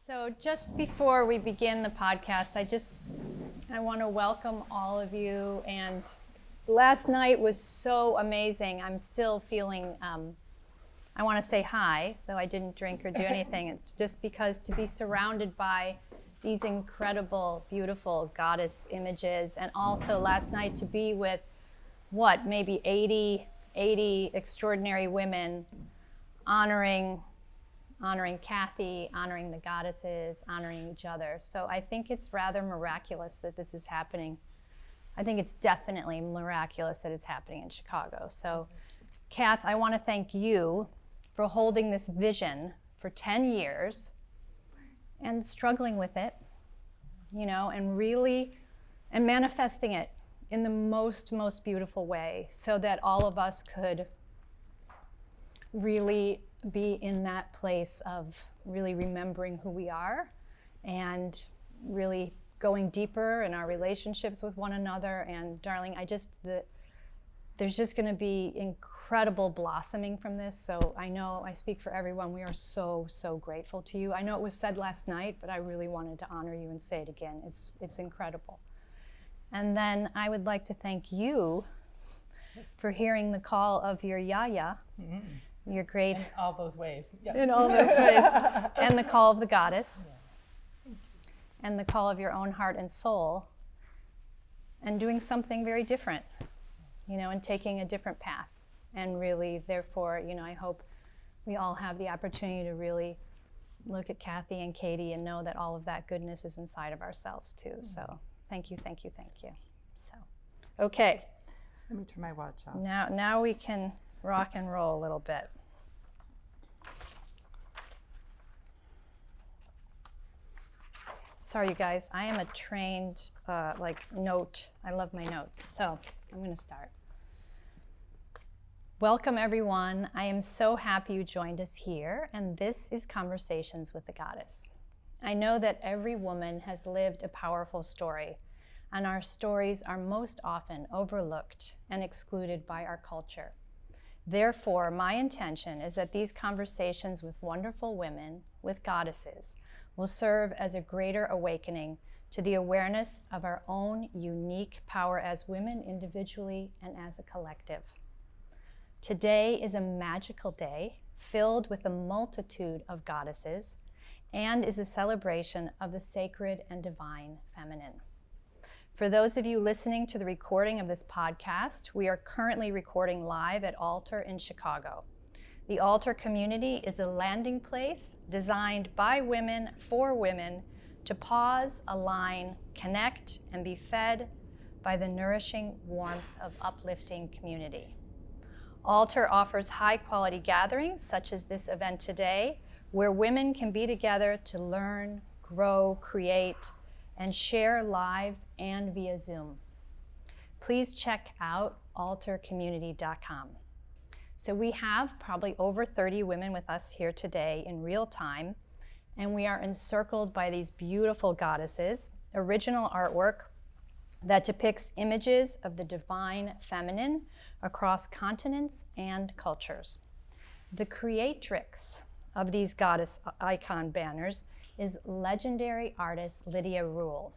So just before we begin the podcast, I want to welcome all of you. And last night was so amazing. I'm still feeling, I want to say hi, though I didn't drink or do anything. It's just because to be surrounded by these incredible, beautiful goddess images, and also last night to be with, maybe 80 extraordinary women honoring Kathy, honoring the goddesses, honoring each other. So I think it's rather miraculous that this is happening. I think it's definitely miraculous that it's happening in Chicago. So Kath, I want to thank you for holding this vision for 10 years and struggling with it, and really, and manifesting it in the most beautiful way so that all of us could really be in that place of really remembering who we are and really going deeper in our relationships with one another. And darling, there's just going to be incredible blossoming from this. So I know I speak for everyone. We are so grateful to you. I know it was said last night, but I really wanted to honor you and say it again. It's incredible. And then I would like to thank you for hearing the call of your Yaya. Mm-hmm. You're great. In all those ways. Yes. In all those ways. And the call of the goddess. Yeah. And the call of your own heart and soul. And doing something very different, and taking a different path. And really, therefore, I hope we all have the opportunity to really look at Kathy and Katie and know that all of that goodness is inside of ourselves too. Mm-hmm. So thank you. So, okay. Let me turn my watch off. Now we can rock and roll a little bit. Sorry, you guys, I am a trained note. I love my notes, so I'm going to start. Welcome, everyone. I am so happy you joined us here, and this is Conversations with the Goddess. I know that every woman has lived a powerful story, and our stories are most often overlooked and excluded by our culture. Therefore, my intention is that these conversations with wonderful women, with goddesses, will serve as a greater awakening to the awareness of our own unique power as women individually and as a collective. Today is a magical day filled with a multitude of goddesses and is a celebration of the sacred and divine feminine. For those of you listening to the recording of this podcast, we are currently recording live at Altar in Chicago. The Altar community is a landing place designed by women for women to pause, align, connect, and be fed by the nourishing warmth of uplifting community. Altar offers high-quality gatherings, such as this event today, where women can be together to learn, grow, create, and share live and via Zoom. Please check out altarcommunity.com. So we have probably over 30 women with us here today in real time, and we are encircled by these beautiful goddesses, original artwork that depicts images of the divine feminine across continents and cultures. The creatrix of these goddess icon banners is legendary artist Lydia Rule.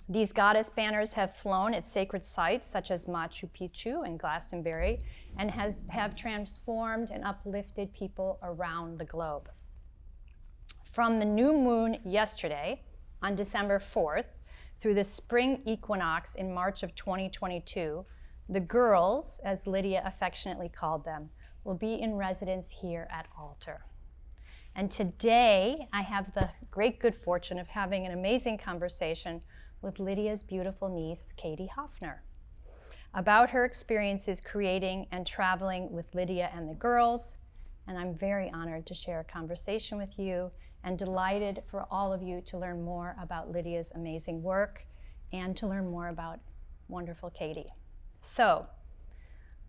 These goddess banners have flown at sacred sites such as Machu Picchu and Glastonbury and have transformed and uplifted people around the globe. From the new moon yesterday on December 4th through the spring equinox in March of 2022, the girls, as Lydia affectionately called them, will be in residence here at Altar. And today, I have the great good fortune of having an amazing conversation with Lydia's beautiful niece, Katie Hoffner, about her experiences creating and traveling with Lydia and the girls. And I'm very honored to share a conversation with you and delighted for all of you to learn more about Lydia's amazing work and to learn more about wonderful Katie. So,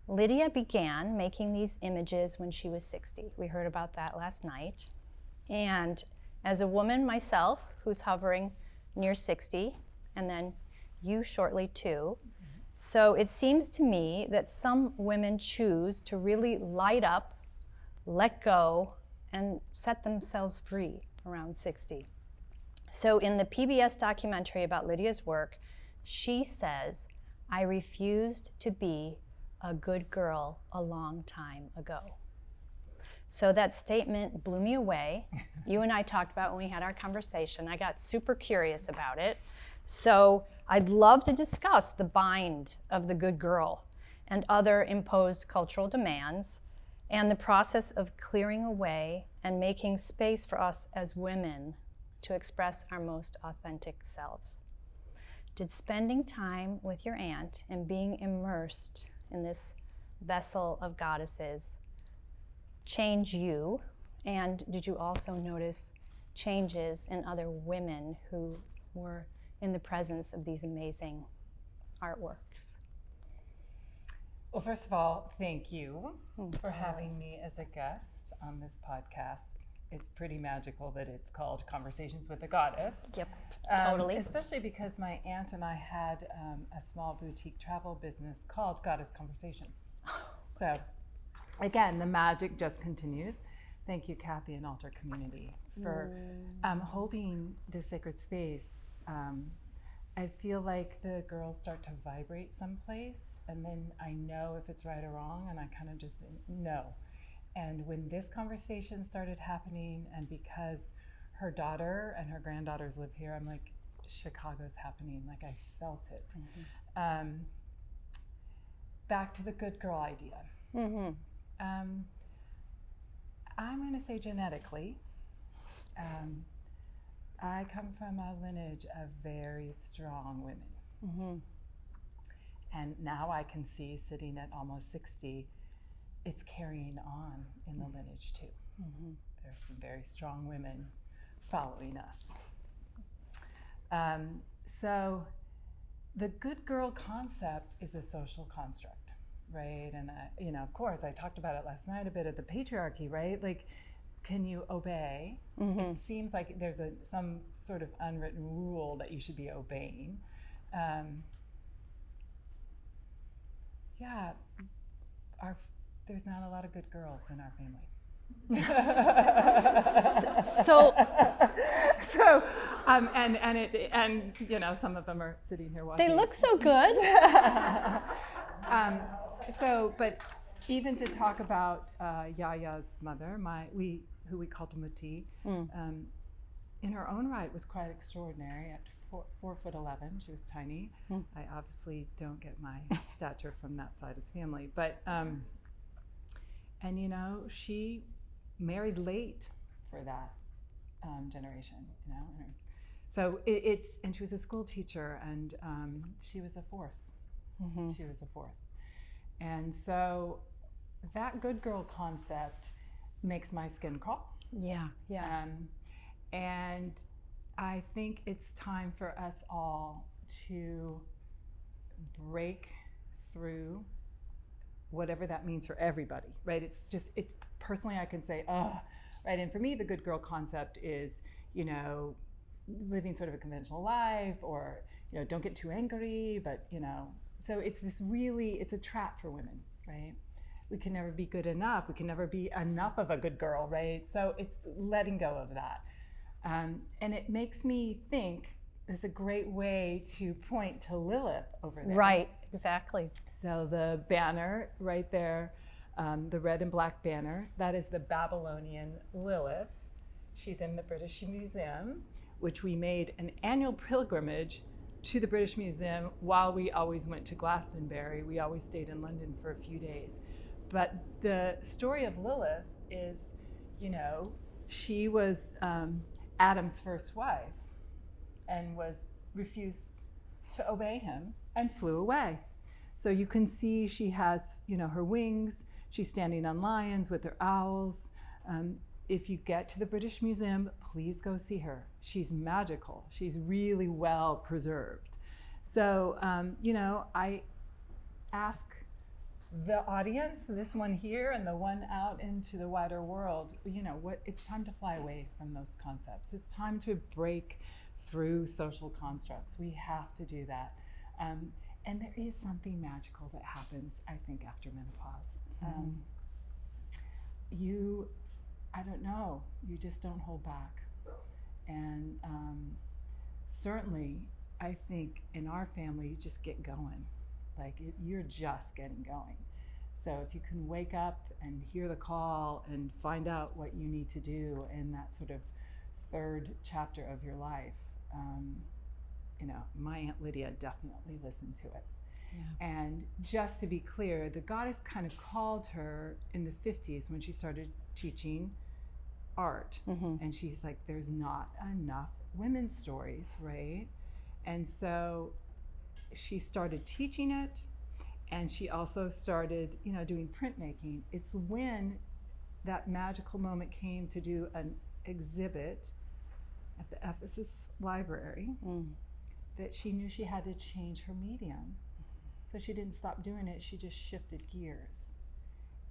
Lydia began making these images when she was 60. We heard about that last night. And as a woman myself, who's hovering near 60, and then you shortly too, so it seems to me that some women choose to really light up, let go, and set themselves free around 60. So in the PBS documentary about Lydia's work, she says, "I refused to be a good girl a long time ago." So that statement blew me away. You and I talked about when we had our conversation. I got super curious about it. So I'd love to discuss the bind of the good girl and other imposed cultural demands and the process of clearing away and making space for us as women to express our most authentic selves. Did spending time with your aunt and being immersed in this vessel of goddesses change you? And did you also notice changes in other women who were in the presence of these amazing artworks? Well, first of all, thank you for having me as a guest on this podcast. It's pretty magical that it's called Conversations with a Goddess. Yep, totally. Especially because my aunt and I had a small boutique travel business called Goddess Conversations. So, again, the magic just continues. Thank you, Kathy and Altar Community, for holding this sacred space. I feel like the girls start to vibrate someplace, and then I know if it's right or wrong, and I kind of just know. And when this conversation started happening, and because her daughter and her granddaughters live here, I'm like, Chicago's happening. Like, I felt it. Back to the good girl idea. I'm going to say genetically. I come from a lineage of very strong women. And now I can see, sitting at almost 60, it's carrying on in the lineage too. There's some very strong women following us. So the good girl concept is a social construct, right? And of course, I talked about it last night a bit of the patriarchy, right? Like, can you obey? It seems like there's some sort of unwritten rule that you should be obeying. There's not a lot of good girls in our family. And some of them are sitting here watching. They look so good. But even to talk about Yaya's mother, who we called Muti, in her own right was quite extraordinary. At 4'11", she was tiny. I obviously don't get my stature from that side of the family, but she married late for that generation. So and she was a school teacher, and she was a force. She was a force, and so that good girl concept makes my skin crawl. Yeah. And I think it's time for us all to break through whatever that means for everybody, right? Personally, I can say, right? And for me, the good girl concept is, living sort of a conventional life, or, don't get too angry, but, so it's a trap for women, right? We can never be good enough. We can never be enough of a good girl, right? So it's letting go of that. And it makes me think it's a great way to point to Lilith over there. Right, exactly. So the banner right there, the red and black banner, that is the Babylonian Lilith. She's in the British Museum, which we made an annual pilgrimage to the British Museum while we always went to Glastonbury. We always stayed in London for a few days. But the story of Lilith is, she was Adam's first wife and refused to obey him and flew away. So you can see she has, her wings. She's standing on lions with her owls. If you get to the British Museum, please go see her. She's magical. She's really well preserved. So, I ask the audience, this one here and the one out into the wider world, it's time to fly away from those concepts. It's time to break through social constructs. We have to do that. And there is something magical that happens, I think, after menopause. I don't know, you just don't hold back. And certainly, I think in our family, you just get going. Like you're just getting going. So if you can wake up and hear the call and find out what you need to do in that sort of third chapter of your life, my Aunt Lydia definitely listened to it. Yeah. And just to be clear, the goddess kind of called her in the 50s when she started teaching art. And she's like, there's not enough women's stories, right? And so she started teaching it, and she also started, doing printmaking. It's when that magical moment came to do an exhibit at the Ephesus Library that she knew she had to change her medium. So she didn't stop doing it, she just shifted gears.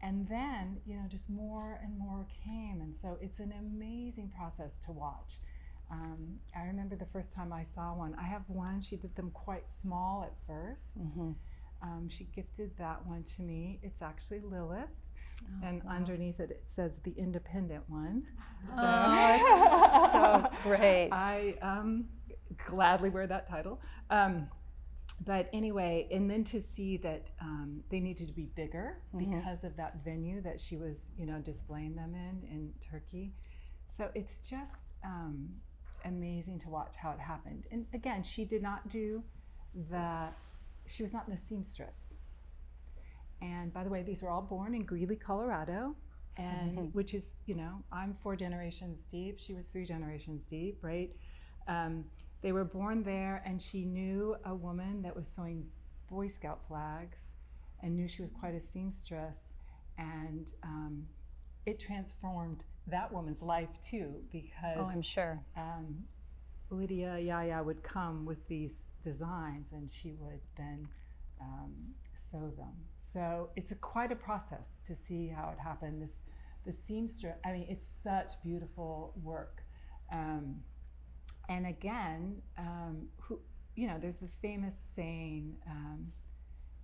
And then, just more and more came. And so it's an amazing process to watch. I remember the first time I saw one. I have one, she did them quite small at first. She gifted that one to me. It's actually Lilith. And underneath it, it says the independent one. So, it's so great. I gladly wear that title. But anyway, and then to see that they needed to be bigger because of that venue that she was, displaying them in Turkey. So it's just amazing to watch how it happened. And again, she did not do she was not in a seamstress. And by the way, these were all born in Greeley, Colorado, and which is, I'm 4 generations deep. She was 3 generations deep, right? They were born there, and she knew a woman that was sewing Boy Scout flags and knew she was quite a seamstress. And it transformed that woman's life too, because I'm sure. Lydia Yaya would come with these designs, and she would then sew them. So it's quite a process to see how it happened. The seamstress, it's such beautiful work. And again, there's the famous saying,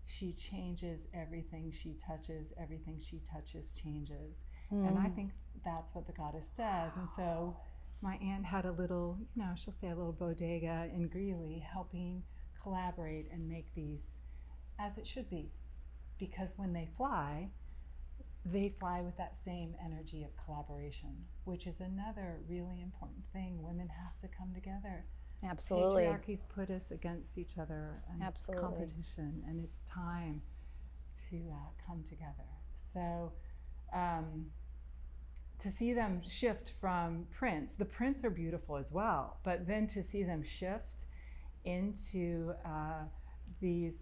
she changes everything she touches changes. And I think that's what the goddess does. And so my aunt had a little, she'll say a little bodega in Greeley, helping collaborate and make these as it should be. Because when they fly with that same energy of collaboration, which is another really important thing. Women have to come together. Absolutely. Patriarchies put us against each other and competition, and it's time to come together. So to see them shift from prints, the prints are beautiful as well, but then to see them shift into these,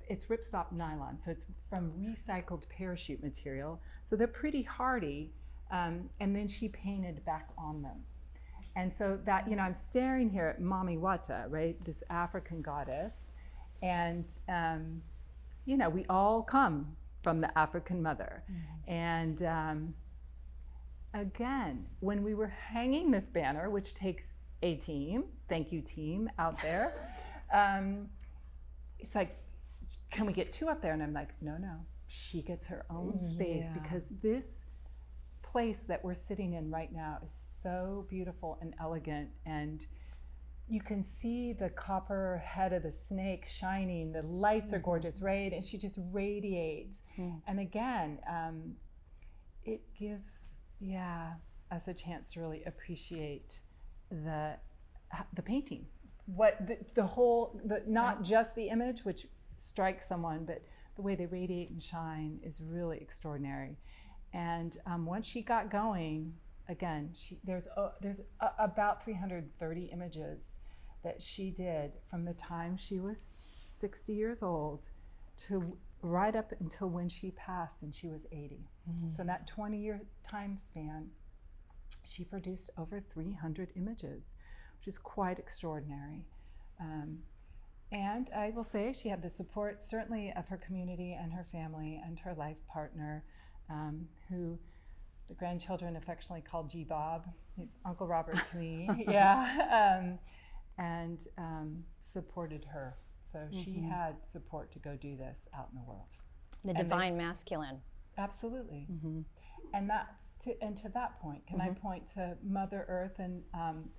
it's ripstop nylon, so it's from recycled parachute material. So they're pretty hardy, and then she painted back on them. And so that, I'm staring here at Mami Wata, right, this African goddess, and, we all come from the African mother. And again, when we were hanging this banner, which takes a team, thank you team out there, it's like, can we get 2 up there? And I'm like, no, she gets her own space, because this place that we're sitting in right now is so beautiful and elegant, and you can see the copper head of the snake shining, the lights are gorgeous, right? And she just radiates. And again, it gives, us a chance to really appreciate the painting. What the whole, not just the image, which strikes someone, but the way they radiate and shine is really extraordinary. And once she got going, again, there's about 330 images that she did from the time she was 60 years old to right up until when she passed and she was 80. So in that 20-year time span, she produced over 300 images, which is quite extraordinary. And I will say she had the support certainly of her community and her family and her life partner, who the grandchildren affectionately called G-Bob. He's Uncle Robert to me, and supported her. So she had support to go do this out in the world. The divine masculine. Absolutely. And that's to that point, can I point to Mother Earth and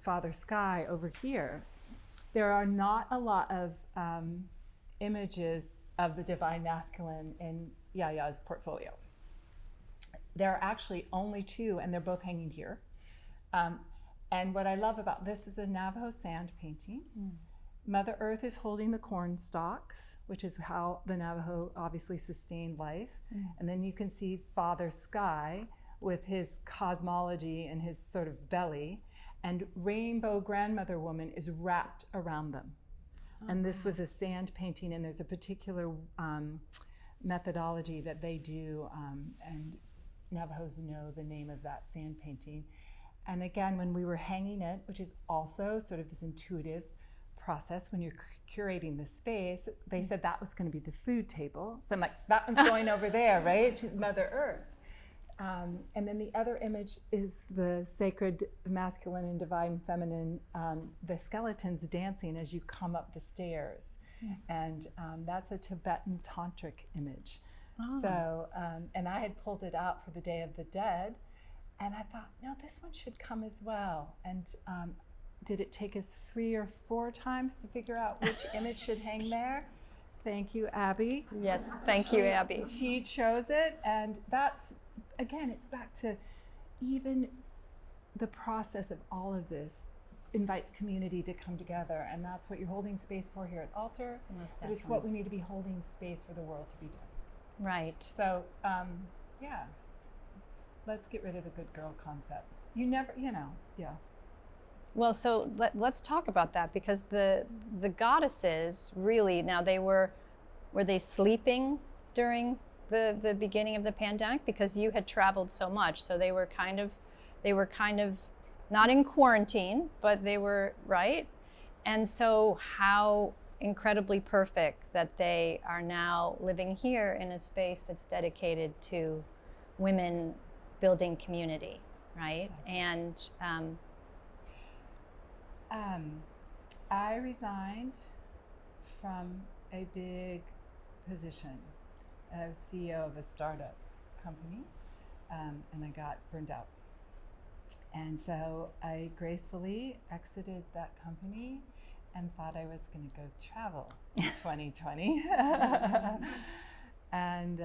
Father Sky over here? There are not a lot of images of the divine masculine in Yaya's portfolio. There are actually only 2, and they're both hanging here. And what I love about this is a Navajo sand painting. Mother Earth is holding the corn stalks, which is how the Navajo obviously sustained life. And then you can see Father Sky with his cosmology and his sort of belly. And Rainbow Grandmother Woman is wrapped around them. And this was a sand painting, and there's a particular methodology that they do, and Navajos know the name of that sand painting. And again, when we were hanging it, which is also sort of this intuitive process when you're curating the space, they said that was going to be the food table. So I'm like, that one's going over there, right? She's Mother Earth. And then the other image is the sacred masculine and divine feminine, the skeletons dancing as you come up the stairs. And that's a Tibetan tantric image. So, and I had pulled it out for the Day of the Dead, and I thought, no, this one should come as well. And did it take us 3 or 4 times to figure out which image should hang there? Thank you, Abby. Yes, thank you, Abby. She chose it, and that's, again, it's back to even the process of all of this invites community to come together, and that's what you're holding space for here at Altar. But it's what we need to be holding space for the world to be doing. Right. So, yeah, let's get rid of the good girl concept. You never, yeah. Well, so let's talk about that, because the goddesses really, now were they sleeping during the beginning of the pandemic? Because you had traveled so much, so they were kind of not in quarantine, but they were, right? And so how incredibly perfect that they are now living here in a space that's dedicated to women building community, right? And I resigned from a big position as CEO of a startup company, and I got burned out. And so I gracefully exited that company and thought I was going to go travel in 2020. And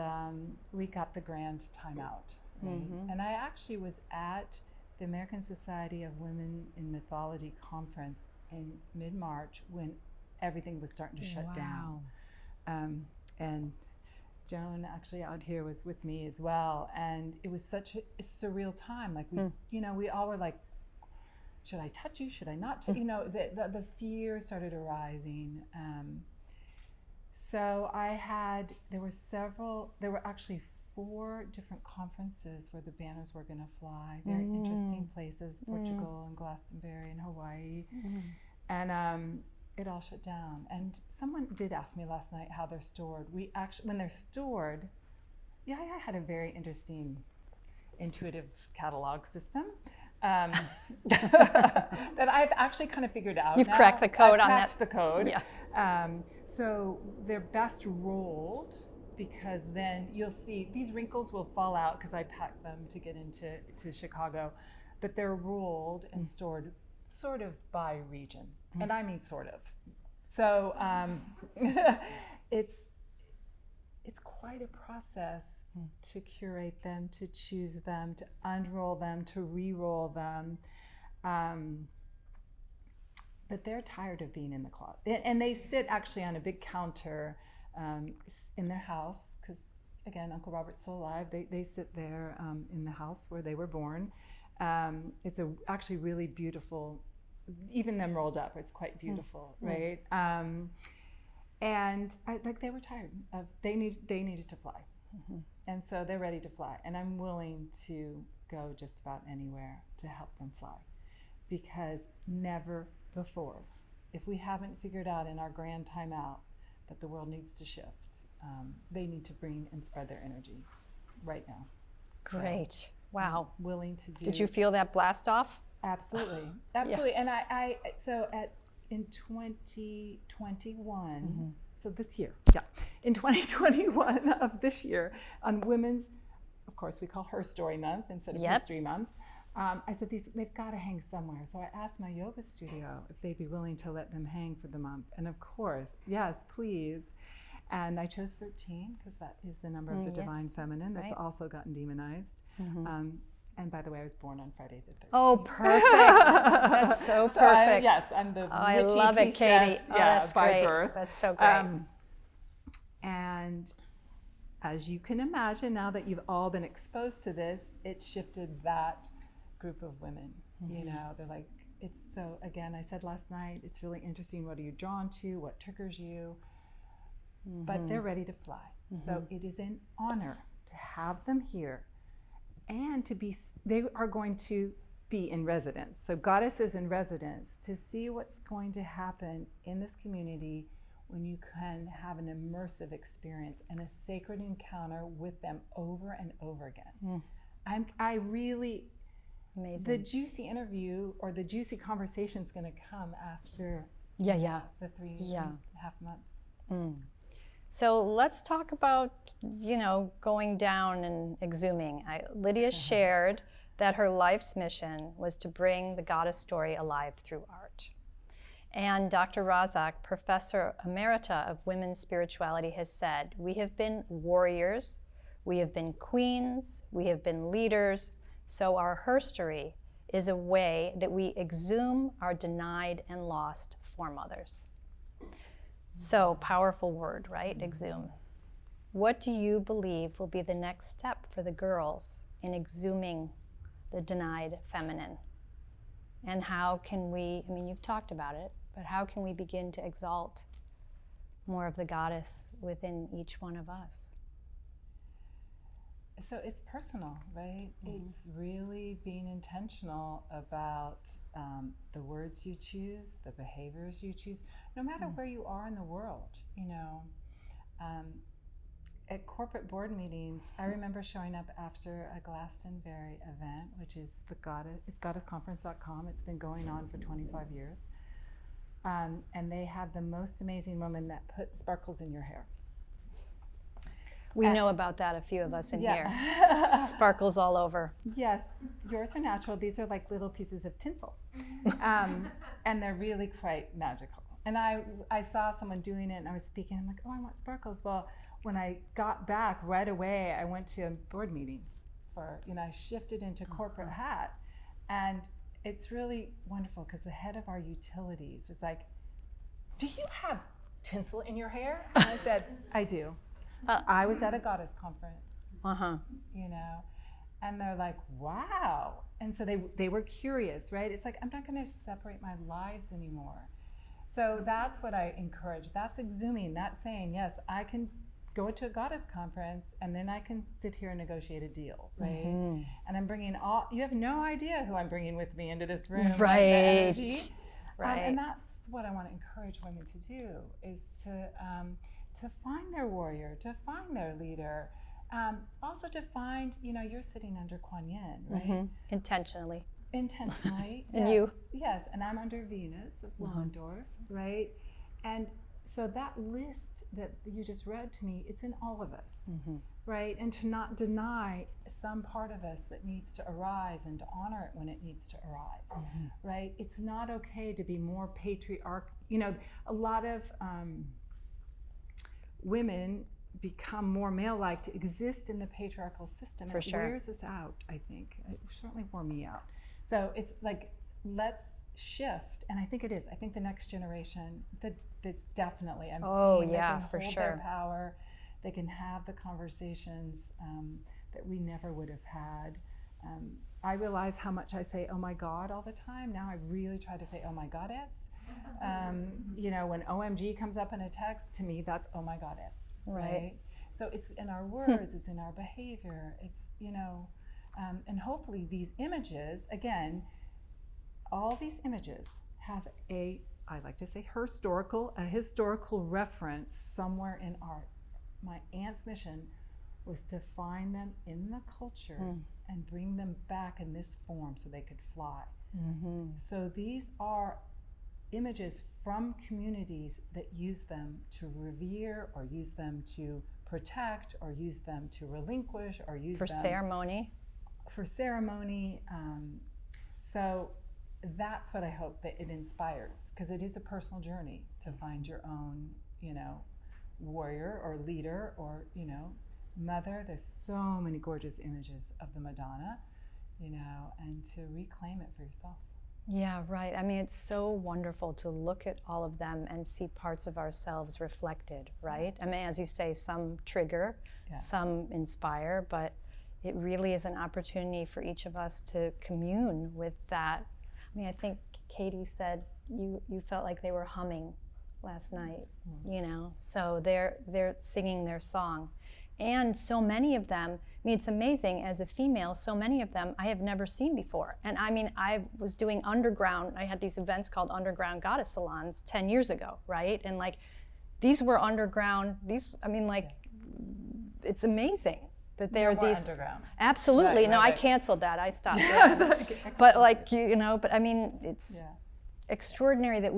we got the grand time out. Right? And I actually was at the American Society of Women in Mythology conference in mid-March when everything was starting to shut down. And Joan actually out here was with me as well. And it was such a surreal time. Like we all were like, should I touch you? Should I not touch you? The fear started arising. So there were actually 4 different conferences where the banners were going to fly. Very interesting places, Portugal and Glastonbury and Hawaii. And it all shut down. And someone did ask me last night how they're stored. When they're stored, I had a very interesting intuitive catalog system that I've actually kind of figured out. You've cracked the code on that. I've cracked the code. Yeah. So they're best rolled, because then you'll see these wrinkles will fall out because I packed them to get into Chicago, but they're rolled and stored sort of by region, and I mean sort of. So it's quite a process to curate them, to choose them, to unroll them, to re-roll them. But they're tired of being in the closet, and they sit actually on a big counter in their house, because again, Uncle Robert's still alive. They sit there in the house where they were born. It's actually really beautiful, even them rolled up. It's quite beautiful, right? And they were tired of they needed to fly, and so they're ready to fly. And I'm willing to go just about anywhere to help them fly, because never before, if we haven't figured out in our grand time out that the world needs to shift, they need to bring and spread their energies right now. Great. So, wow. I'm willing to do. Did you feel that blast off? Absolutely. Absolutely. Yeah. And in 2021, so this year, in 2021 of this year, on of course, we call Her Story Month instead of Yep. History Month. I said, they've got to hang somewhere. So I asked my yoga studio if they'd be willing to let them hang for the month. And of course, yes, please. And I chose 13 because that is the number of the divine feminine that's also gotten demonized. And by the way, I was born on Friday the 13th. Oh, perfect. That's so perfect. Yes, I'm the I witchy love it, Katie. priestess, Oh, that's by great. birth. That's so great. And as you can imagine, now that you've all been exposed to this, it shifted that group of women. You know, they're like, it's so, again, I said last night, it's really interesting. What are you drawn to? What triggers you? But they're ready to fly. So it is an honor to have them here and to be, they are going to be in residence. So goddesses in residence, to see what's going to happen in this community when you can have an immersive experience and a sacred encounter with them over and over again. I really, Amazing. the juicy interview or the juicy conversation is going to come after the 3.5 months. So let's talk about, going down and exhuming. Lydia shared that her life's mission was to bring the goddess story alive through art. And Dr. Razak, Professor Emerita of Women's Spirituality, has said, we have been warriors, we have been queens, we have been leaders, so our herstory is a way that we exhume our denied and lost foremothers. So, powerful word, right? Exhume. What do you believe will be the next step for the girls in exhuming the denied feminine? And how can we, you've talked about it, but how can we begin to exalt more of the goddess within each one of us? So it's personal, right? It's really being intentional about the words you choose, the behaviors you choose, no matter where you are in the world. At corporate board meetings, I remember showing up after a Glastonbury event, which is it's goddessconference.com. It's been going on for 25 years. And they have the most amazing woman that puts sparkles in your hair. We know about that, a few of us in here. Sparkles all over. Yes, yours are natural. These are like little pieces of tinsel. And they're really quite magical. And I saw someone doing it and I was speaking. I'm like, oh, I want sparkles. Well, when I got back right away, I went to a board meeting I shifted into corporate hat. And it's really wonderful because the head of our utilities was like, do you have tinsel in your hair? And I said, I do. I was at a goddess conference, and they're like, wow. And so they were curious, right? It's like, I'm not going to separate my lives anymore. So that's what I encourage. That's exhuming. That's saying, yes, I can go to a goddess conference and then I can sit here and negotiate a deal, right? And I'm bringing you have no idea who I'm bringing with me into this room. Right. Right. And that's what I want to encourage women to do, is to find their warrior, to find their leader, also to find, you're sitting under Kuan Yin, right? Intentionally. Intentionally. And yes. you. Yes, and I'm under Venus of Londorf, right? And so that list that you just read to me, it's in all of us, right? And to not deny some part of us that needs to arise and to honor it when it needs to arise, right? It's not okay to be more patriarchal. A lot of women become more male-like to exist in the patriarchal system. For sure. It wears us out, I think. It certainly wore me out. So it's like, let's shift. And I think it is. I think the next generation, that's definitely, I'm seeing, yeah, they can for hold sure. their power. They can have the conversations that we never would have had. I realize how much I say, oh my God, all the time. Now I really try to say, oh my goddess. When OMG comes up in a text, to me, that's oh my goddess, right? So it's in our words, it's in our behavior, it's, and hopefully these images, again, all these images have I like to say a historical reference somewhere in art. My aunt's mission was to find them in the cultures and bring them back in this form so they could fly. So these are images from communities that use them to revere or use them to protect or use them to relinquish or use For them ceremony. for ceremony. So that's what I hope that it inspires, because it is a personal journey to find your own, warrior or leader or, mother. There's so many gorgeous images of the Madonna, and to reclaim it for yourself. Yeah, right. I mean, it's so wonderful to look at all of them and see parts of ourselves reflected, right? I mean, as you say, some trigger, some inspire, but it really is an opportunity for each of us to commune with that. I mean, I think Katie said you felt like they were humming last night, so they're singing their song. And so many of them, I mean, it's amazing, as a female, so many of them I have never seen before. And I mean, I was doing underground, I had these events called Underground Goddess Salons 10 years ago, right? And these were underground, it's amazing that there are these. Underground. Absolutely. Right, I right. canceled that, I stopped. But but I mean, it's extraordinary that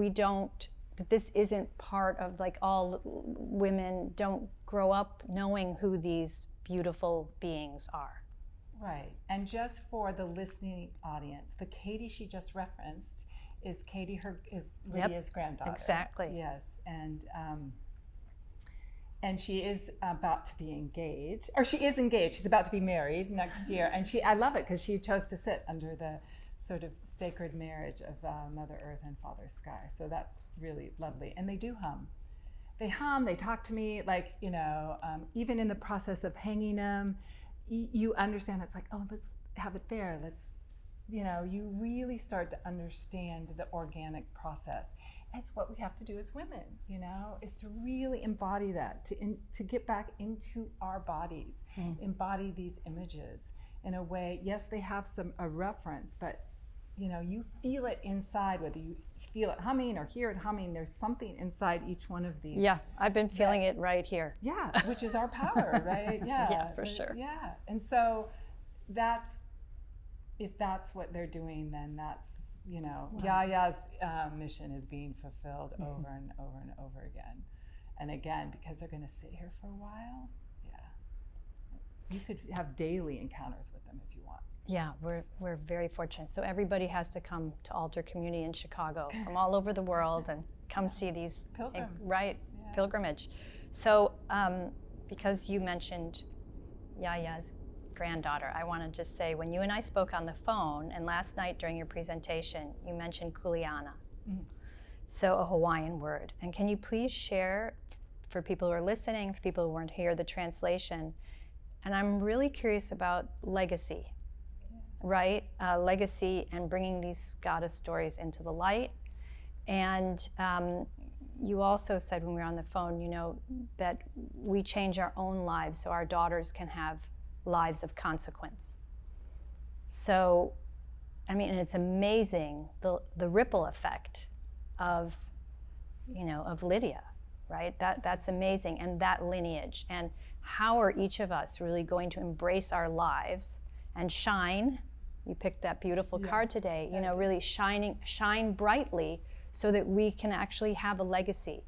that this isn't part of all women don't grow up knowing who these beautiful beings are. Right. And just for the listening audience, the Katie she just referenced is Katie, is Lydia's granddaughter. Exactly. Yes. And she is about to be engaged, or she is engaged. She's about to be married next year. And I love it because she chose to sit under the sort of sacred marriage of Mother Earth and Father Sky. So that's really lovely. And they do hum. They hum, they talk to me, even in the process of hanging them, you understand it's like, oh, let's have it there. You really start to understand the organic process. It's what we have to do as women, is to really embody that, to get back into our bodies, embody these images in a way. Yes, they have a reference, but you feel it inside, whether you feel it humming or hear it humming. There's something inside each one of these. Yeah, I've been feeling it right here. Yeah, which is our power, right? Yeah, yeah, for sure. Yeah, and so if that's what they're doing, then that's, Yaya's mission is being fulfilled over and over and over again. And again, because they're going to sit here for a while, you could have daily encounters with them if you want. Yeah, we're very fortunate. So everybody has to come to Altar Community in Chicago from all over the world and come see these pilgrimage. So because you mentioned Yaya's granddaughter, I want to just say, when you and I spoke on the phone, and last night during your presentation, you mentioned kuleana, so a Hawaiian word. And can you please share, for people who are listening, for people who weren't here, the translation? And I'm really curious about legacy. Right? Legacy and bringing these goddess stories into the light. And you also said when we were on the phone, that we change our own lives so our daughters can have lives of consequence. So, and it's amazing the ripple effect of Lydia, right? That's amazing, and that lineage. And how are each of us really going to embrace our lives and shine? You picked that beautiful card today, really shine brightly so that we can actually have a legacy.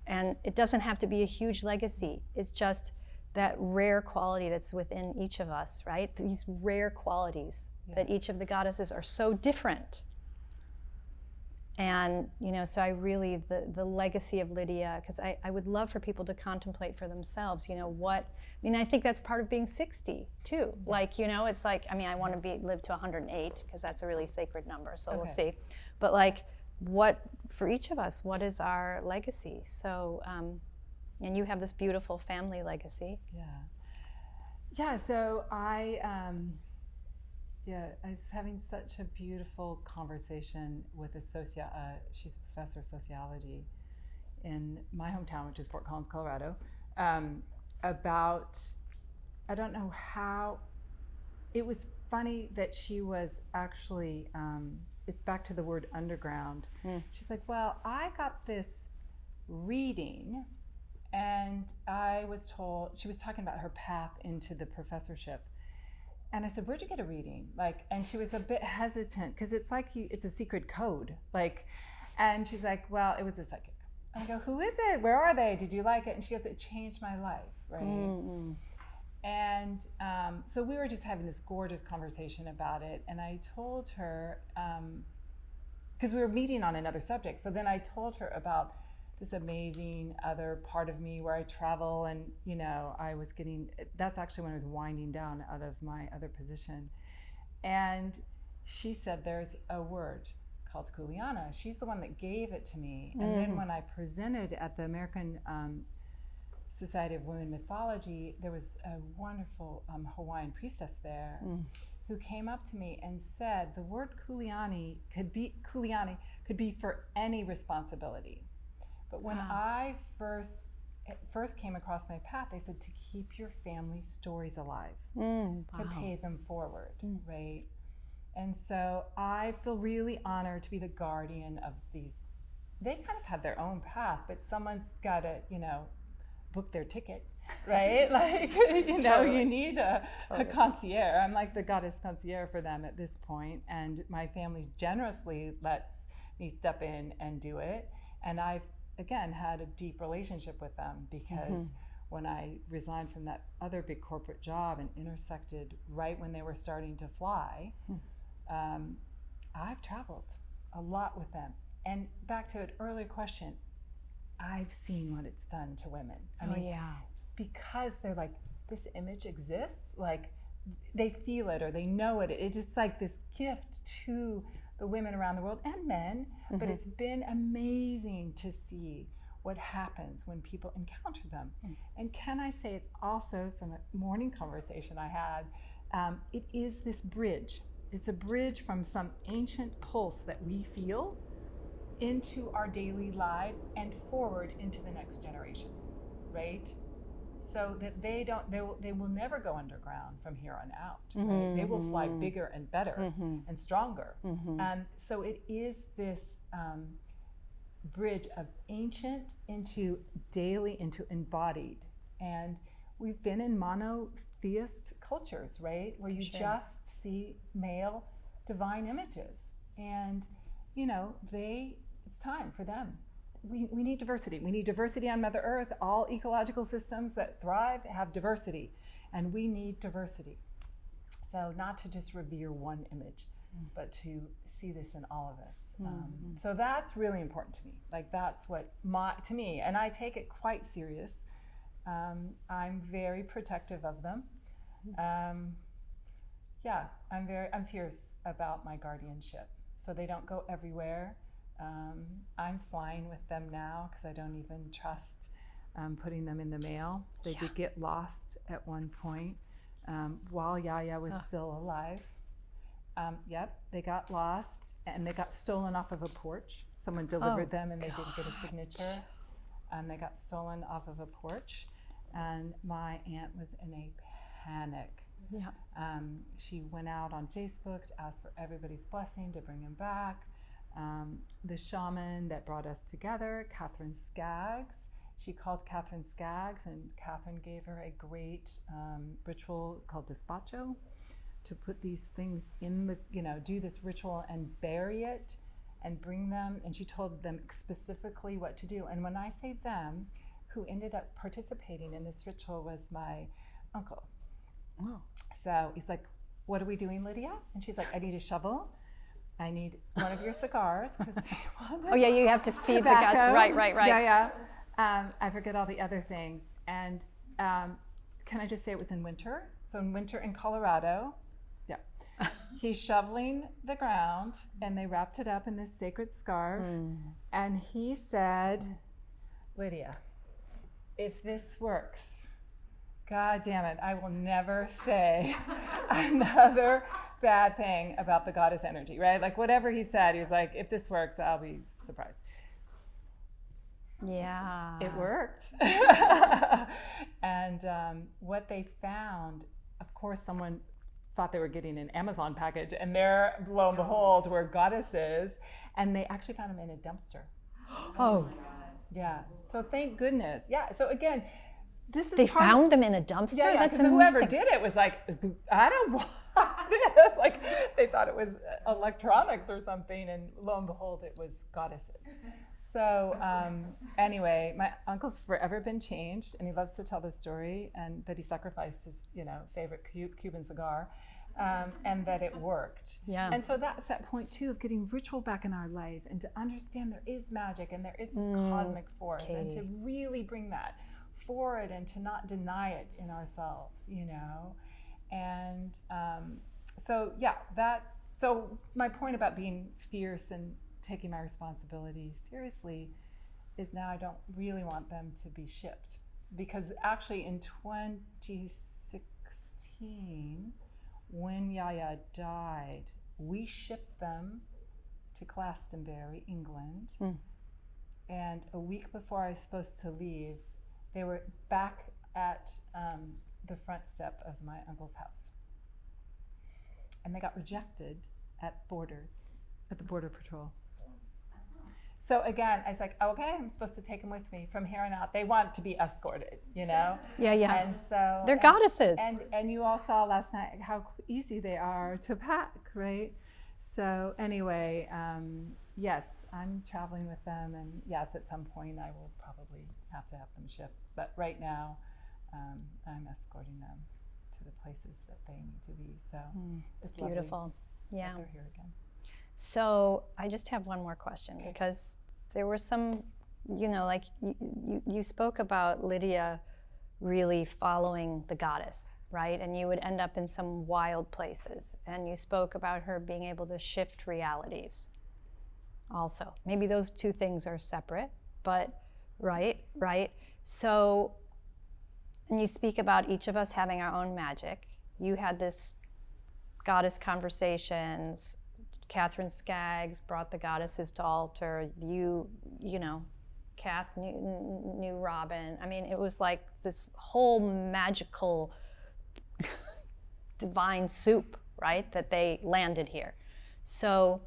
And it doesn't have to be a huge legacy. It's just that rare quality that's within each of us, right? These rare qualities that each of the goddesses are so different. And, so I really, the legacy of Lydia, because I would love for people to contemplate for themselves, I think that's part of being 60 too. It's like, I want to live to 108 because that's a really sacred number, so we'll see. But what, for each of us, what is our legacy? So, and you have this beautiful family legacy. Yeah, so I was having such a beautiful conversation with she's a professor of sociology in my hometown, which is Fort Collins, Colorado, about, I don't know how, it was funny that she was actually, it's back to the word underground. She's like, well, I got this reading, and I was told, she was talking about her path into the professorship. And I said, where'd you get a reading? And she was a bit hesitant, because it's like it's a secret code. And she's like, well, it was a psychic. I go, who is it? Where are they? Did you like it? And she goes, it changed my life. right? Mm-hmm. And so we were just having this gorgeous conversation about it. And I told her, because we were meeting on another subject. So then I told her about this amazing other part of me where I travel. And, you know, that's actually when I was winding down out of my other position. And she said, there's a word called Kuleana. She's the one that gave it to me. And then when I presented at the American Society of Women Mythology, there was a wonderful Hawaiian priestess there who came up to me and said the word Kuleana could be for any responsibility. But when I first came across my path, they said to keep your family stories alive, to pay them forward, right? And so I feel really honored to be the guardian of these. They kind of have their own path, but someone's got to, you know, book their ticket, right? Like, you know, you need a concierge. I'm like the goddess concierge for them at this point. And my family generously lets me step in and do it. And I've, again, had a deep relationship with them because when I resigned from that other big corporate job and intersected right when they were starting to fly, I've traveled a lot with them. And back to an earlier question, I've seen what it's done to women. I mean, because they're like, this image exists, like they feel it or they know it. It's just like this gift to the women around the world and men, but it's been amazing to see what happens when people encounter them. And can I say, it's also from a morning conversation I had, it is this bridge. It's a bridge from some ancient pulse that we feel into our daily lives and forward into the next generation, right? So that they will never go underground from here on out, right? They will fly bigger and better and stronger. So it is this bridge of ancient into daily, into embodied. And we've been in monotheist cultures, right? Where you just see male divine images. And, you know, it's time for them. We need diversity. We need diversity on Mother Earth. All ecological systems that thrive have diversity, and we need diversity. So not to just revere one image, but to see this in all of us. So that's really important to me. Like that's what to me, and I take it quite serious. I'm very protective of them. I'm fierce about my guardianship. So they don't go everywhere. I'm flying with them now because I don't even trust putting them in the mail. They did get lost at one point while Yaya was still alive. They got lost and they got stolen off of a porch. Someone delivered them and they didn't get a signature. They got stolen off of a porch, and my aunt was in a panic. She went out on Facebook to ask for everybody's blessing to bring him back. The shaman that brought us together, Catherine Skaggs, she called Catherine Skaggs, and Catherine gave her a great ritual called despacho to put these things in the, do this ritual and bury it and bring them. And she told them specifically what to do. And when I say them, who ended up participating in this ritual was my uncle. So he's like, "What are we doing, Lydia?" And she's like, "I need a shovel. I need one of your cigars." You have to feed the guts. Right. I forget all the other things. And can I just say it was in winter? So in winter in Colorado, he's shoveling the ground, and they wrapped it up in this sacred scarf. And he said, "Lydia, if this works, God damn it, I will never say another bad thing about the goddess energy," right? Like whatever he said, he was like, "If this works, I'll be surprised." Yeah. It worked. And what they found, of course, someone thought they were getting an Amazon package, and there, lo and behold, were goddesses, and they actually found them in a dumpster. Yeah. So thank goodness. Yeah. So again, this is they found them in a dumpster. Yeah, That's amazing. amazing. Whoever did it was like, I don't want this. Like they thought it was electronics or something, and lo and behold, it was goddesses. So anyway, my uncle's forever been changed, and he loves to tell this story, and that he sacrificed his favorite Cuban cigar. And that it worked. Yeah. And so that's that point too of getting ritual back in our life and to understand there is magic and there is this cosmic force, and to really bring that forward and to not deny it in ourselves, And so my point about being fierce and taking my responsibility seriously is now I don't really want them to be shipped, because actually in 2016, when Yaya died, we shipped them to Glastonbury, England. And a week before I was supposed to leave, they were back at the front step of my uncle's house. And they got rejected at the Border Patrol. So again, I was like, okay, I'm supposed to take them with me from here on out. They want to be escorted, Yeah. And so they're goddesses. And you all saw last night how easy they are to pack, right? So anyway, yes, I'm traveling with them, and yes, at some point I will probably have to have them shipped. But right now, I'm escorting them to the places that they need to be. So it's beautiful. Yeah. They're here again. So I just have one more question, because there were some, like you spoke about Lydia really following the goddess, right? And you would end up in some wild places. And you spoke about her being able to shift realities also. Maybe those two things are separate, but right? So, and you speak about each of us having our own magic. You had this goddess conversations. Catherine Skaggs brought the goddesses to altar. Kath knew Robin. I mean, it was like this whole magical divine soup, right, that they landed here. So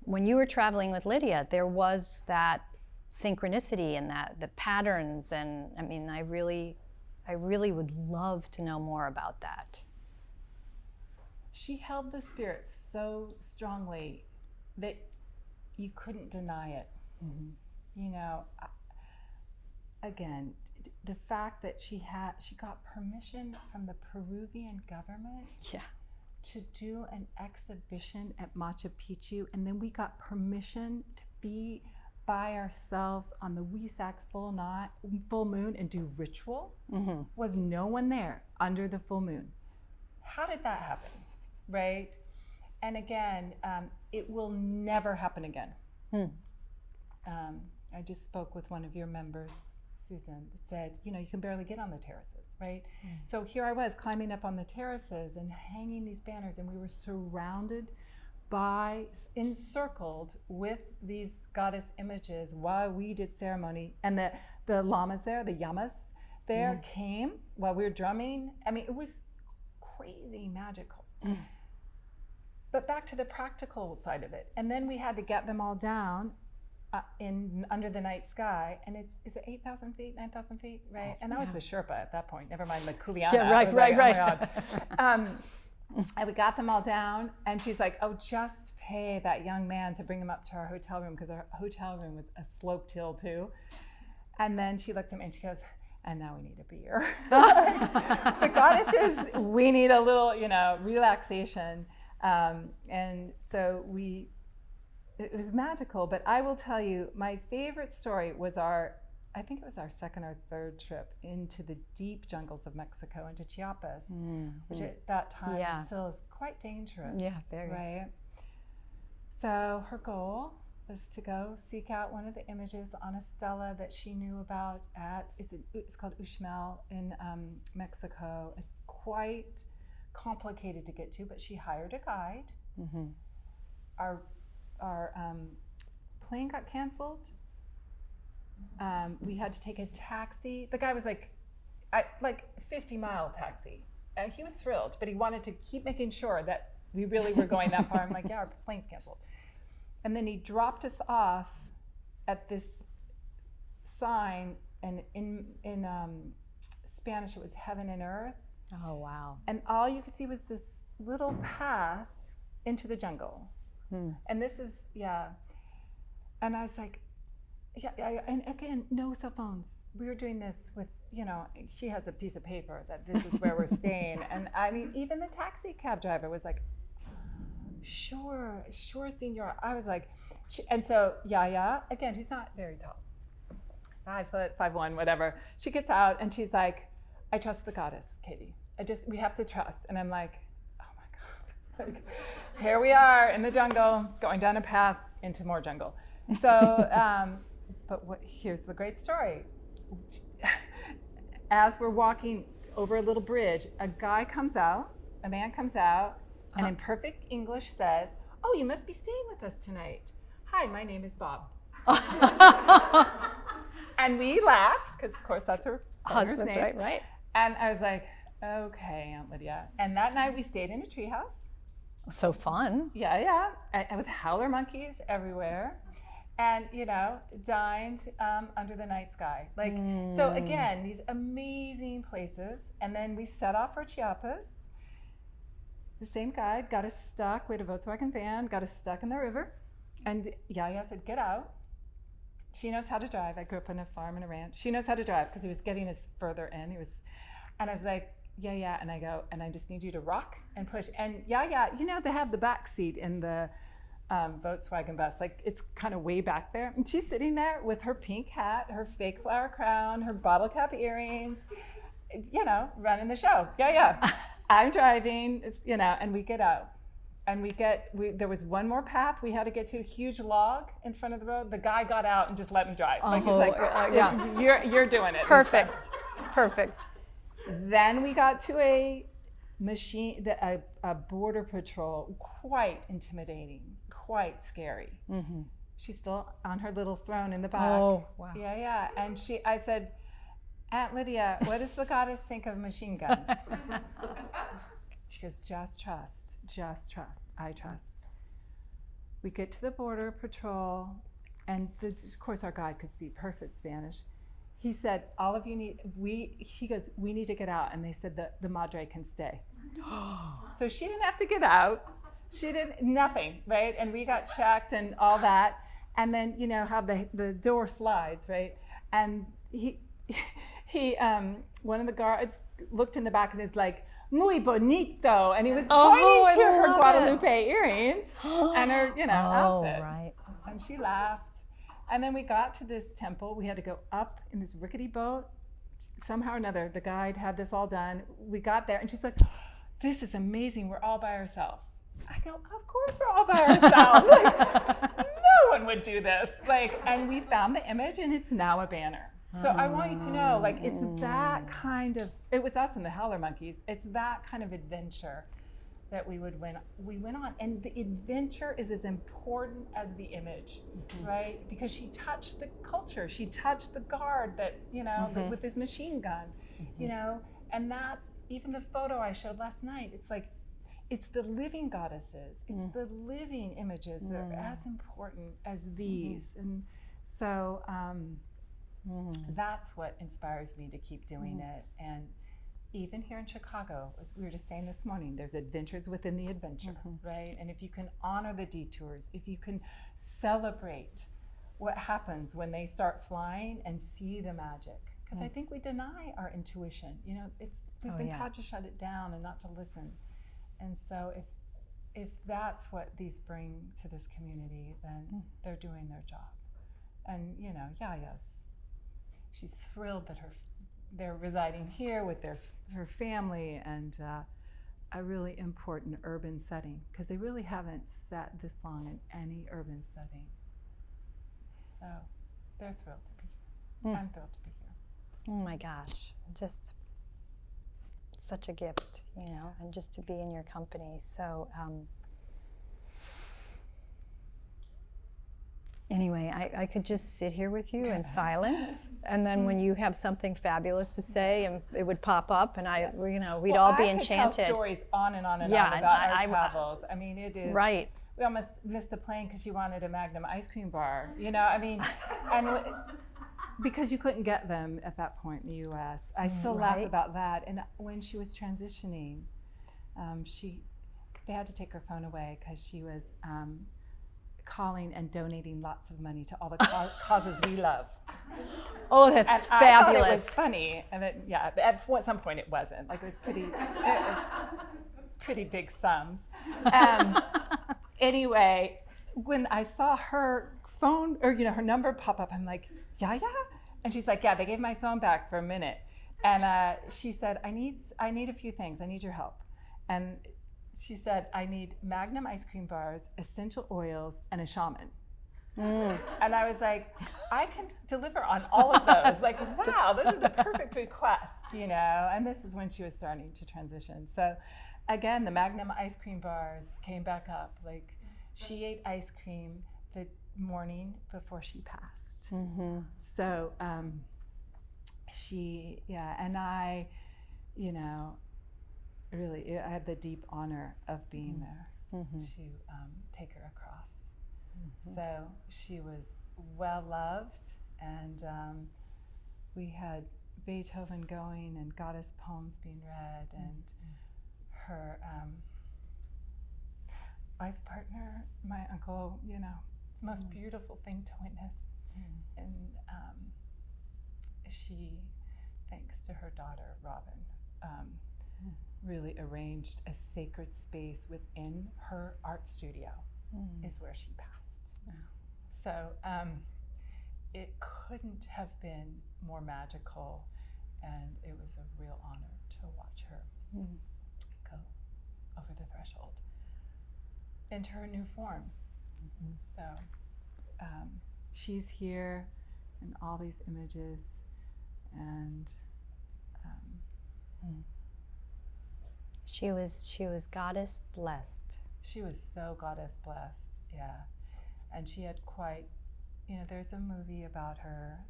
when you were traveling with Lydia, there was that synchronicity and the patterns, and I mean, I really would love to know more about that. She held the spirit so strongly that you couldn't deny it. Again, the fact that she got permission from the Peruvian government to do an exhibition at Machu Picchu, and then we got permission to be by ourselves on the Wesak full moon and do ritual with no one there under the full moon. How did that happen? Right? And again, it will never happen again. I just spoke with one of your members, Susan, that said, you can barely get on the terraces, right? So here I was climbing up on the terraces and hanging these banners, and we were surrounded by, encircled with these goddess images while we did ceremony. And the lamas there, the yamas there came while we were drumming. I mean, it was crazy magical. But back to the practical side of it. And then we had to get them all down under the night sky. And is it 8,000 feet, 9,000 feet, right? And I was the Sherpa at that point, never mind the Kuliana. Yeah, right. Oh my God. And we got them all down, and she's like, oh, just pay that young man to bring him up to our hotel room, because our hotel room was a sloped hill too. And then she looked at me and she goes, and now we need a beer. The goddesses, we need a little, relaxation. And so it was magical. But I will tell you, my favorite story was I think it was our second or third trip into the deep jungles of Mexico, into Chiapas, which at that time still is quite dangerous. Yeah, very. Right? So her goal was to go seek out one of the images on a stela that she knew about it's called Uxmal in Mexico. It's quite complicated to get to, but she hired a guide. Our plane got canceled. We had to take a taxi. The guy was like 50-mile taxi. He was thrilled, but he wanted to keep making sure that we really were going that far. I'm like, yeah, our plane's canceled. And then he dropped us off at this sign, and in Spanish it was heaven and earth. Oh, wow. And all you could see was this little path into the jungle. And this is, and I was like, and again, no cell phones. We were doing this with, she has a piece of paper that this is where we're staying. And I mean, even the taxi cab driver was like, sure, senor. I was like, and so Yaya, again, who's not very tall, 5 foot, 5'1", whatever. She gets out and she's like, I trust the goddess, Katie. We have to trust. And I'm like, oh my God. Like, here we are in the jungle, going down a path into more jungle. So, but here's the great story. As we're walking over a little bridge, a man comes out, and in perfect English says, oh, you must be staying with us tonight. Hi, my name is Bob. And we laughed, because of course that's her husband's name. Right. And I was like, okay, Aunt Lydia. And that night we stayed in a treehouse. So fun. Yeah. And with howler monkeys everywhere. And, dined under the night sky. So again, these amazing places. And then we set off for Chiapas. The same guide got us stuck. We had a Volkswagen van, got us stuck in the river. And Yaya said, get out. She knows how to drive. I grew up on a farm and a ranch. She knows how to drive because he was getting us further in. And I was like, yeah. And I go, and I just need you to rock and push. And Yaya, they have the back seat in the Volkswagen bus, like it's kind of way back there. And she's sitting there with her pink hat, her fake flower crown, her bottle cap earrings, running the show. Yeah. I'm driving, and we get out. And there was one more path we had to get to, a huge log in front of the road. The guy got out and just let me drive. You're doing it. Perfect. Then we got to a border patrol, quite intimidating, quite scary. Mm-hmm. She's still on her little throne in the back. Oh, wow. Yeah. And I said, Aunt Lydia, what does the goddess think of machine guns? She goes, just trust. I trust. We get to the border patrol, and of course our guide could speak perfect Spanish. He said, all of you he goes, we need to get out. And they said the madre can stay. So she didn't have to get out. Nothing, right? And we got checked and all that. And then, how the door slides, right? And he one of the guards looked in the back and is like, muy bonito. And he was pointing to her Guadalupe earrings and her, outfit. Right. And she laughed. And then we got to this temple. We had to go up in this rickety boat. Somehow or another, the guide had this all done. We got there and she's like, this is amazing. We're all by ourselves. I go, of course we're all by ourselves. No one would do this. And we found the image and it's now a banner. So I want you to know, it's that kind of, it was us and the howler monkeys. It's that kind of adventure that we went on. And the adventure is as important as the image, right? Because she touched the culture. She touched the guard that, with his machine gun, and that's even the photo I showed last night. It's the living goddesses. It's the living images that are as important as these. And so that's what inspires me to keep doing it. And even here in Chicago, as we were just saying this morning, there's adventures within the adventure, right? And if you can honor the detours, if you can celebrate what happens when they start flying and see the magic, because I think we deny our intuition. We've been taught to shut it down and not to listen. And so if that's what these bring to this community, then they're doing their job. And Yaya's, she's thrilled that they're residing here with her family and a really important urban setting, because they really haven't sat this long in any urban setting. So they're thrilled to be here. I'm thrilled to be here. Oh my gosh, just such a gift, and just to be in your company. So anyway, I could just sit here with you in silence, and then when you have something fabulous to say, and it would pop up, and we'd all be enchanted. I could tell stories on and on and on about our travels. I mean, it is right. We almost missed a plane because she wanted a Magnum ice cream bar. and because you couldn't get them at that point in the U.S. I still laugh about that. And when she was transitioning, she they had to take her phone away because she was calling and donating lots of money to all the causes we love. Oh, that's and fabulous. I thought it was funny, and at some point it wasn't. Like it was pretty big sums. Anyway, when I saw her phone or her number pop up, I'm like, yeah, and she's like, yeah, they gave my phone back for a minute, and she said, I need a few things. I need your help, and she said, I need Magnum ice cream bars, essential oils, and a shaman. And I was like, I can deliver on all of those. Like, wow, those are the perfect requests, And this is when she was starting to transition. So again, the Magnum ice cream bars came back up. Like, she ate ice cream the morning before she passed. Mm-hmm. So and I, really, I had the deep honor of being there to take her across. So she was well loved, and we had Beethoven going and goddess poems being read, and her life partner, my uncle, most beautiful thing to witness. And she, thanks to her daughter, Robin, really arranged a sacred space within her art studio is where she passed. So it couldn't have been more magical, and it was a real honor to watch her go over the threshold into her new form. So she's here in all these images, and she was goddess blessed. She was so goddess blessed, yeah. And she had quite, there's a movie about her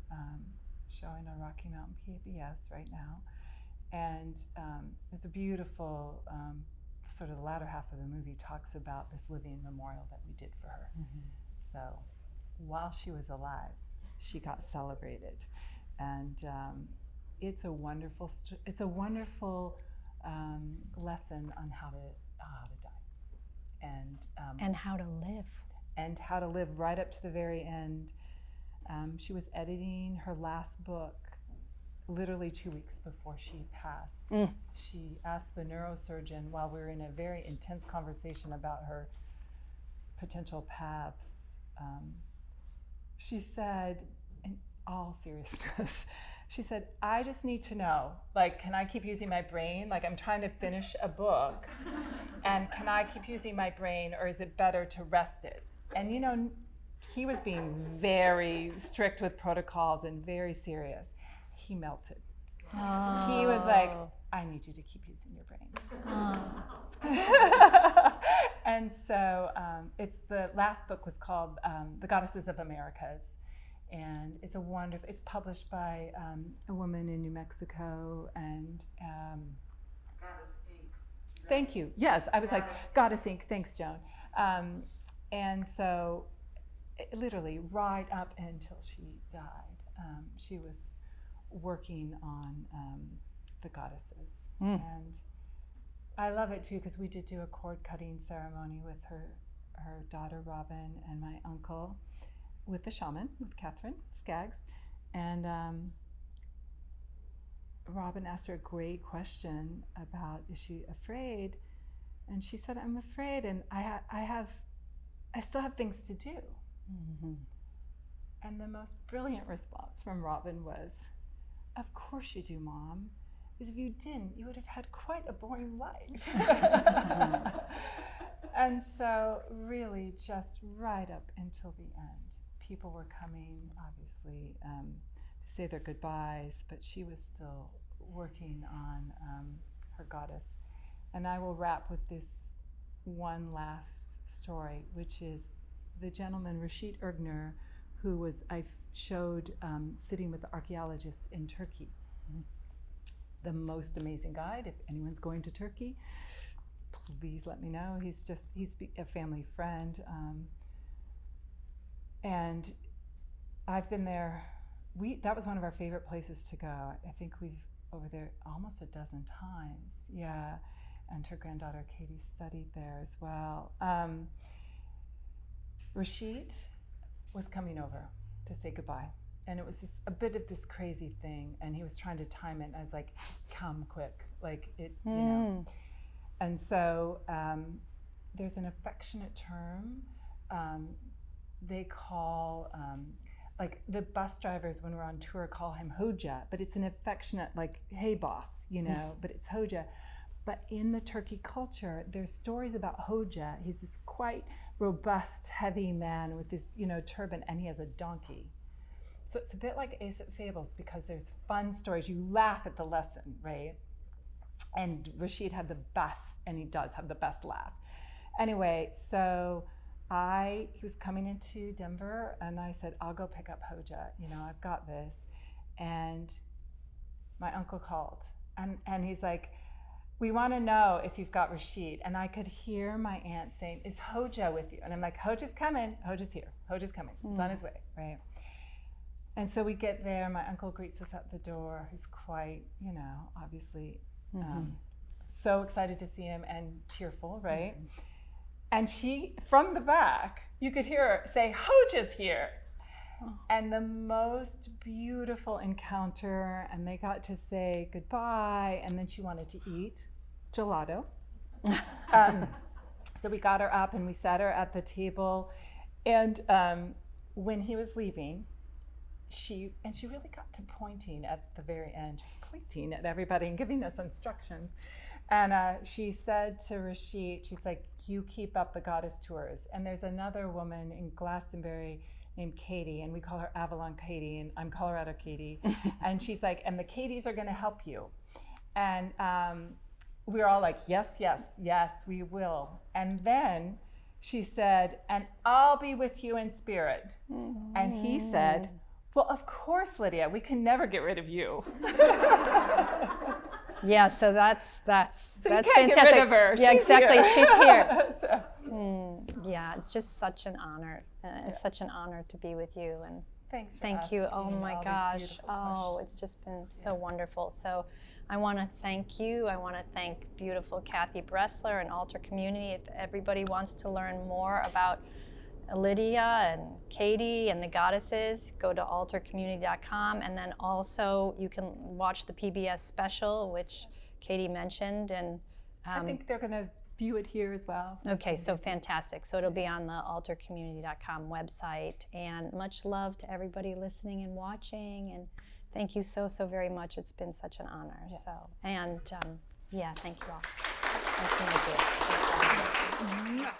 showing on Rocky Mountain PBS right now. And it's a beautiful, sort of the latter half of the movie talks about this living memorial that we did for her. So while she was alive, she got celebrated. And it's a wonderful lesson on how to die. And how to live. And how to live right up to the very end. She was editing her last book literally 2 weeks before she passed. She asked the neurosurgeon, while we were in a very intense conversation about her potential paths, she said, in all seriousness, she said, I just need to know, like, can I keep using my brain? Like, I'm trying to finish a book, and can I keep using my brain, or is it better to rest it? And he was being very strict with protocols and very serious. He melted. Oh. He was like, I need you to keep using your brain. Oh. And so it's the last book was called The Goddesses of Americas. And it's it's published by a woman in New Mexico, and Goddess Inc. Thank you. Yes, I was like, Goddess Inc. Thanks, Joan. And so literally right up until she died, she was working on the goddesses. And I love it too, because we did do a cord cutting ceremony with her daughter Robin and my uncle, with the shaman, with Catherine Skaggs. And Robin asked her a great question about, is she afraid? And she said, I'm afraid, and I still have things to do. And the most brilliant response from Robin was, of course you do, Mom, because if you didn't, you would have had quite a boring life. And so really just right up until the end, people were coming, obviously, to say their goodbyes, but she was still working on her goddess. And I will wrap with this one last story, which is the gentleman, Rashid Ergner, who was, I showed sitting with the archaeologists in Turkey. The most amazing guide. If anyone's going to Turkey, please let me know. He's a family friend. And I've been there. That was one of our favorite places to go. I think we've over there almost a dozen times. Yeah. and her granddaughter Katie studied there as well. Rashid was coming over to say goodbye. And it was a bit of this crazy thing, and he was trying to time it. And I was like, "Come quick, like it, you know." And so there's an affectionate term they call, like the bus drivers when we're on tour call him Hoja, but it's an affectionate, like, "Hey, boss," you know. But it's Hoja. But in the Turkey culture, there's stories about Hoja. He's this quite robust, heavy man with this, you know, turban, and he has a donkey. So it's a bit like Aesop Fables because there's fun stories. You laugh at the lesson, right? And Rashid had the best, and he does have the best laugh. Anyway, so he was coming into Denver, and I said, "I'll go pick up Hoja. You know, I've got this." And my uncle called, and he's like, "We want to know if you've got Rashid." And I could hear my aunt saying, "Is Hoja with you?" And I'm like, "Hoja's coming. Hoja's here. Hoja's coming. He's on his way," right? And so we get there, my uncle greets us at the door, who's quite, you know, obviously so excited to see him and tearful, right? And she, from the back, you could hear her say, "Hoja's here." And the most beautiful encounter, and they got to say goodbye, and then she wanted to eat gelato. So we got her up and we sat her at the table, and when he was leaving, she really got to pointing at the very end, pointing at everybody and giving us instructions. And she said to Rashid, she's like, "You keep up the goddess tours." And there's another woman in Glastonbury named Katie, and we call her Avalon Katie, and I'm Colorado Katie. And she's like, "And the Katies are going to help you." And we were all like, "Yes, yes, yes, we will." And then she said, "And I'll be with you in spirit." And he said, "Well, of course, Lydia, we can never get rid of you." Yeah, so that's So you can't fantastic. get rid of her. Yeah, She's exactly. here. She's here. So, Yeah, it's just such an honor. It's such an honor to be with you, and thanks for thank you. Oh asking my all these gosh. beautiful Oh, questions. it's just been so wonderful. So I want to thank you. I want to thank beautiful Kathy Bressler and Altar Community. If everybody wants to learn more about Lydia and Katie and the goddesses, go to altarcommunity.com, and then also you can watch the PBS special, which Katie mentioned. And I think they're going to view it here as well. okay, so fantastic. So it'll be on the altarcommunity.com website. And much love to everybody listening and watching. And thank you so very much. It's been such an honor. Yes. So, and yeah, thank you all. Thank you, my dear. So